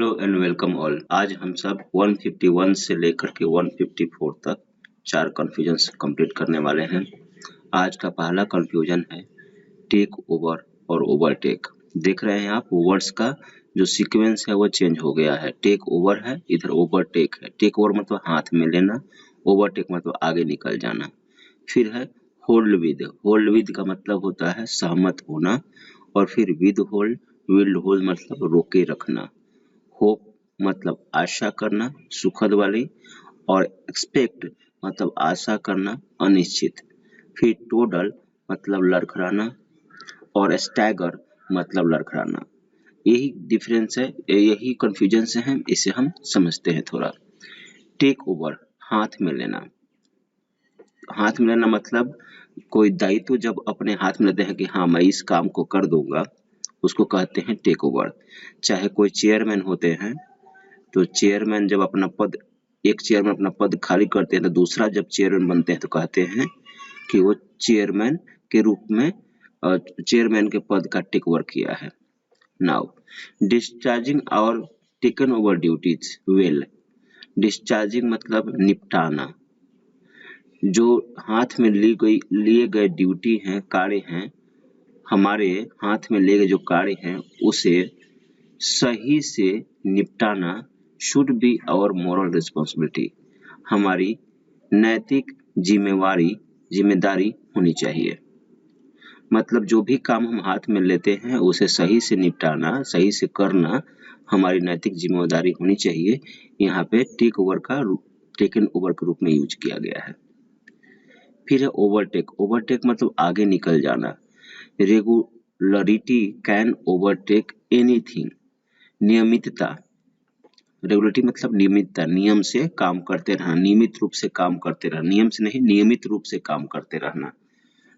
Hello and welcome all. आज हम सब 151 से लेकर के 154 तक 4 कन्फ्यूजन्स कंप्लीट करने वाले हैं। आज का पहला कन्फ्यूजन है टेक ओवर और ओवरटेक। देख रहे हैं आप वर्ड्स का जो सीक्वेंस है वो चेंज हो गया है। टेक ओवर है, इधर ओवरटेक है। टेक ओवर मतलब हाथ में लेना, ओवरटेक मतलब आगे निकल जाना। फिर है होल्ड विद। होल्ड विद का मतलब होता है सहमत होना, और फिर विद होल्ड, विल होल्ड मतलब रोके रखना। होप मतलब आशा करना, सुखद वाली, और एक्सपेक्ट मतलब आशा करना, अनिश्चित। फिर टोडल मतलब लड़खड़ाना, और स्टैगर मतलब लड़खड़ाना। यही डिफरेंस है, यही कंफ्यूजन से है, इसे हम समझते हैं थोड़ा। टेक ओवर हाथ में लेना। हाथ में लेना मतलब कोई दायित्व जब अपने हाथ में लेते हैं कि हाँ मैं इस काम को कर दूंगा, उसको कहते हैं टेक ओवर। चाहे कोई चेयरमैन होते हैं, तो चेयरमैन जब अपना पद, एक चेयरमैन अपना पद खाली करते हैं तो दूसरा जब चेयरमैन बनते हैं तो कहते हैं कि वो चेयरमैन के रूप में चेयरमैन के पद का टेक ओवर किया है। नाउ डिस्चार्जिंग और taken over duties well. Discharging मतलब निपटाना। जो हाथ में लिए गए ड्यूटी हैं, कार्य हैं, हमारे हाथ में लिए गए जो कार्य हैं उसे सही से निपटाना should be our moral responsibility. हमारी नैतिक जिम्मेदारी होनी चाहिए। मतलब जो भी काम हम हाथ में लेते हैं उसे सही से निपटाना, सही से करना हमारी नैतिक जिम्मेदारी होनी चाहिए। यहाँ पे टेक ओवर का टेकन ओवर के रूप में यूज किया गया है। फिर है ओवरटेक। ओवरटेक मतलब आगे निकल जाना। Regularity can overtake anything. नियमितता। रेगुलरिटी मतलब नियमितता, नियम से काम करते रहना, नियमित रूप से काम करते रहना, नियम से नहीं नियमित रूप से काम करते रहना।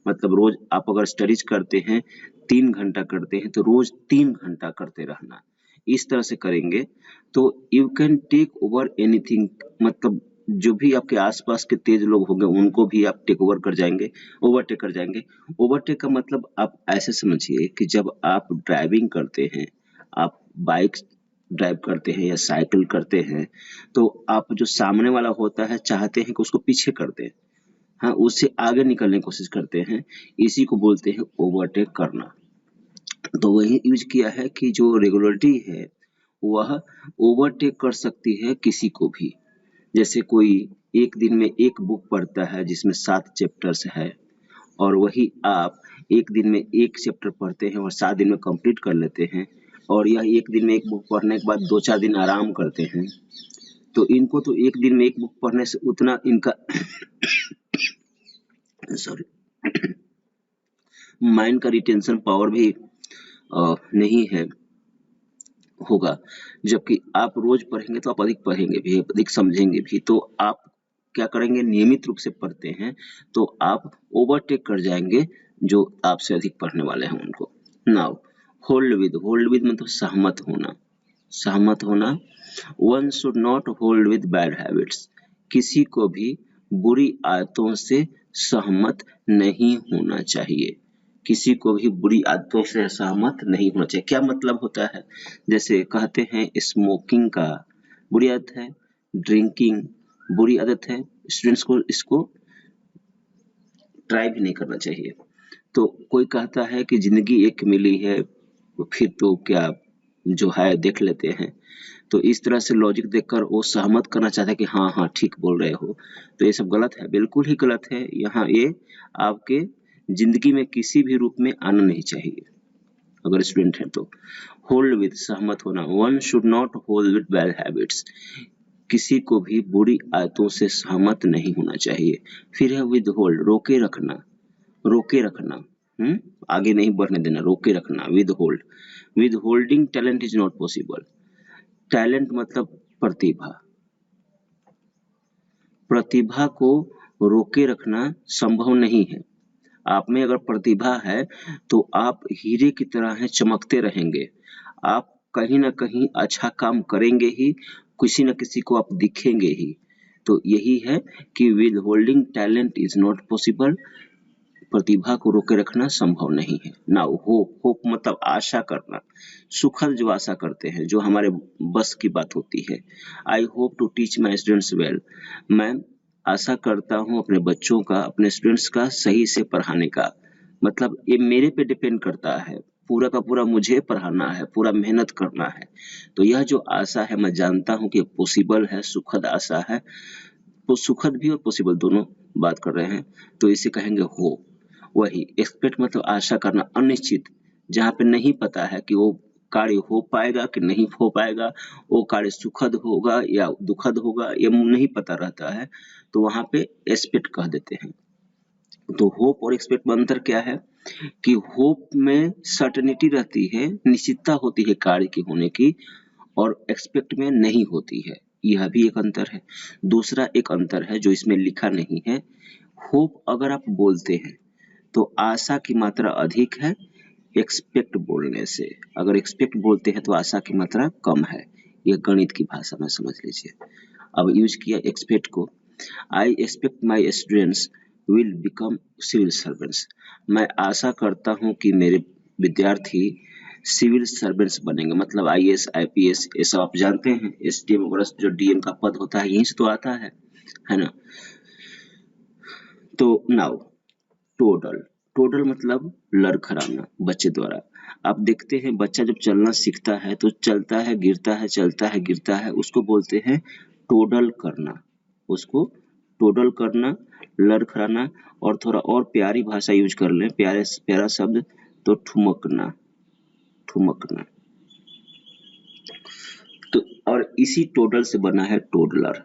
मतलब रोज आप अगर स्टडीज करते हैं 3 घंटा करते हैं तो रोज 3 घंटा करते रहना। इस तरह से करेंगे तो you can take over anything. मतलब जो भी आपके आसपास के तेज लोग होंगे उनको भी आप टेक ओवर कर जाएंगे, ओवरटेक कर जाएंगे। ओवरटेक का मतलब आप ऐसे समझिए कि जब आप ड्राइविंग करते हैं, आप बाइक ड्राइव करते हैं या साइकिल करते हैं, तो आप जो सामने वाला होता है चाहते हैं कि उसको पीछे कर दें, हाँ उससे आगे निकलने की कोशिश करते हैं। इसी को बोलते हैं ओवरटेक करना। तो वही यूज किया है कि जो रेगुलरिटी है वह ओवरटेक कर सकती है किसी को भी। जैसे कोई एक दिन में एक बुक पढ़ता है जिसमें 7 चैप्टर्स है, और वही आप एक दिन में एक चैप्टर पढ़ते हैं और 7 दिन में कंप्लीट कर लेते हैं, और यह एक दिन में एक बुक पढ़ने के बाद 2-4 दिन आराम करते हैं, तो इनको तो एक दिन में एक बुक पढ़ने से उतना इनका माइंड का रिटेंशन पावर भी नहीं है होगा। जबकि आप रोज पढ़ेंगे तो आप अधिक पढ़ेंगे भी, अधिक समझेंगे भी। तो आप क्या करेंगे, नियमित रूप से पढ़ते हैं तो आप ओवरटेक कर जाएंगे जो आपसे अधिक पढ़ने वाले हैं उनको। Now hold with. Hold with मतलब सहमत होना, सहमत होना। One should not hold with bad habits. किसी को भी बुरी आदतों से सहमत नहीं होना चाहिए। किसी को भी बुरी आदतों से सहमत नहीं होना चाहिए। क्या मतलब होता है, जैसे कहते हैं स्मोकिंग का बुरी आदत है, ड्रिंकिंग बुरी आदत है, स्टूडेंट्स को इसको ट्राई भी नहीं करना चाहिए। तो कोई कहता है कि जिंदगी एक मिली है, फिर तो क्या जो है देख लेते हैं। तो इस तरह से लॉजिक देखकर वो सहमत करना चाहता है कि हाँ हाँ ठीक बोल रहे हो। तो ये सब गलत है, बिल्कुल ही गलत है। यहाँ ये आपके जिंदगी में किसी भी रूप में आना नहीं चाहिए अगर स्टूडेंट है तो। होल्ड विद सहमत होना। One should not hold with bad habits. किसी को भी बुरी आदतों से सहमत नहीं होना चाहिए। फिर है विद होल्ड, रोके रखना, रोके रखना, आगे नहीं बढ़ने देना, रोके रखना, with hold. With holding talent is not possible. Talent मतलब प्रतिभा, प्रतिभा को रोके रखना संभव नहीं है। आप में अगर प्रतिभा है तो आप हीरे की तरह हैं, चमकते रहेंगे। आप कहीं ना कहीं अच्छा काम करेंगे ही, किसी न किसी को आप दिखेंगे ही। तो यही है कि withholding talent is not possible. प्रतिभा को रोके रखना संभव नहीं है। नाउ होप मतलब आशा करना, सुखद जो आशा करते हैं, जो हमारे बस की बात होती है। I hope to teach my students well, मैं आशा करता हूँ अपने बच्चों का, अपने स्टूडेंट्स का सही से पढ़ाने का। मतलब ये मेरे पे डिपेंड करता है, पूरा का पूरा मुझे पढ़ाना है, पूरा मेहनत करना है। तो यह जो आशा है मैं जानता हूँ कि पॉसिबल है, सुखद आशा है। तो सुखद भी और पॉसिबल दोनों बात कर रहे हैं, तो इसे कहेंगे हो। वही एक्सपेक्ट मतलब आशा करना, अनिश्चित, जहाँ पे नहीं पता है कि वो कार्य हो पाएगा कि नहीं हो पाएगा, वो कार्य सुखद होगा या दुखद होगा, ये नहीं पता रहता है, तो वहाँ पे एक्सपेक्ट कह देते हैं। तो होप और एक्सपेक्ट में अंतर क्या है कि होप में सर्टेनिटी रहती है, निश्चितता होती है कार्य की होने की, और एक्सपेक्ट में नहीं होती है। यह भी एक अंतर है। दूसरा एक अंतर है जो इसमें लिखा नहीं है, होप अगर आप बोलते हैं तो आशा की मात्रा अधिक है एक्सपेक्ट बोलने से। अगर एक्सपेक्ट बोलते हैं तो आशा की मात्रा कम है। यह गणित की भाषा में समझ लीजिए। अब यूज किया एक्सपेक्ट को, I expect my students will become civil servants. मैं आशा करता हूं कि मेरे विद्यार्थी सिविल सर्वेंट्स बनेंगे, मतलब आईएएस आईपीएस, ये सब आप जानते हैं। एसडीएम वगैरह जो डीएम का पद होता है यहीं से तो आता है ना। तो नाउ टोडल मतलब लड़खड़ाना बच्चे द्वारा। आप देखते हैं बच्चा जब चलना सीखता है तो चलता है गिरता है, चलता है गिरता है, उसको बोलते हैं टोडल करना। उसको टोडल करना, लड़खड़ाना, और थोड़ा और प्यारी भाषा यूज कर लें, प्यारा शब्द, तो ठुमकना। तो और इसी टोडल से बना है टोडलर।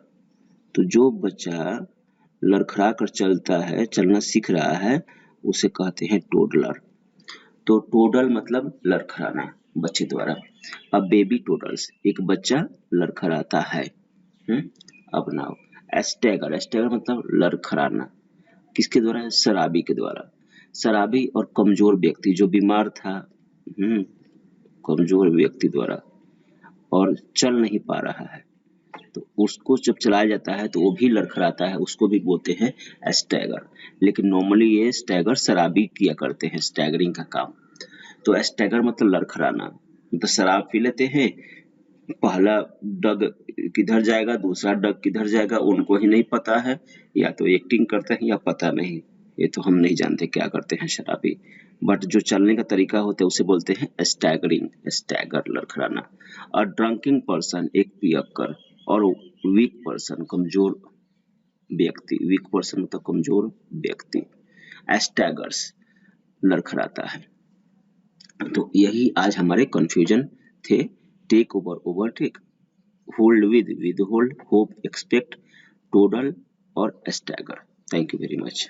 तो जो बच्चा लड़खड़ा कर चलता है, चलना सीख रहा है, उसे कहते हैं टोडलर। तो टोडल मतलब लड़खड़ाना बच्चे द्वारा। अब बेबी टोडल्स, एक बच्चा लड़खड़ाता है। अब नाउ स्टैगर मतलब लड़खड़ाना, किसके द्वारा है? शराबी के द्वारा। शराबी और कमजोर व्यक्ति जो बीमार था, कमजोर व्यक्ति द्वारा, और चल नहीं पा रहा है, तो उसको जब चलाया जाता है तो वो भी लड़खड़ाता है, उसको भी बोलते हैं स्टैगर। लेकिन नॉर्मली ये स्टैगर शराबी किया करते हैं, स्टैगरिंग का काम। तो स्टैगर मतलब लड़खड़ाना, मतलब शराब पी लेते हैं, पहला डग किधर जाएगा, दूसरा डग किधर जाएगा, उनको ही नहीं पता है, या तो एक्टिंग करते हैं या पता नहीं, ये तो हम नहीं जानते क्या करते हैं शराबी। बट जो चलने का तरीका होता है उसे बोलते हैं स्टैगरिंग, स्टैगर लड़खड़ाना। और ड्रंकिंग पर्सन एक पियक्कर, और वीक पर्सन कमजोर व्यक्ति, वीक पर्सन मतलब कमजोर व्यक्ति, स्टैगर्स लड़खड़ाता है। तो यही आज हमारे कंफ्यूजन थे। Take over, overtake, hold with hold, hope expect, toddle और stagger. Thank you very much.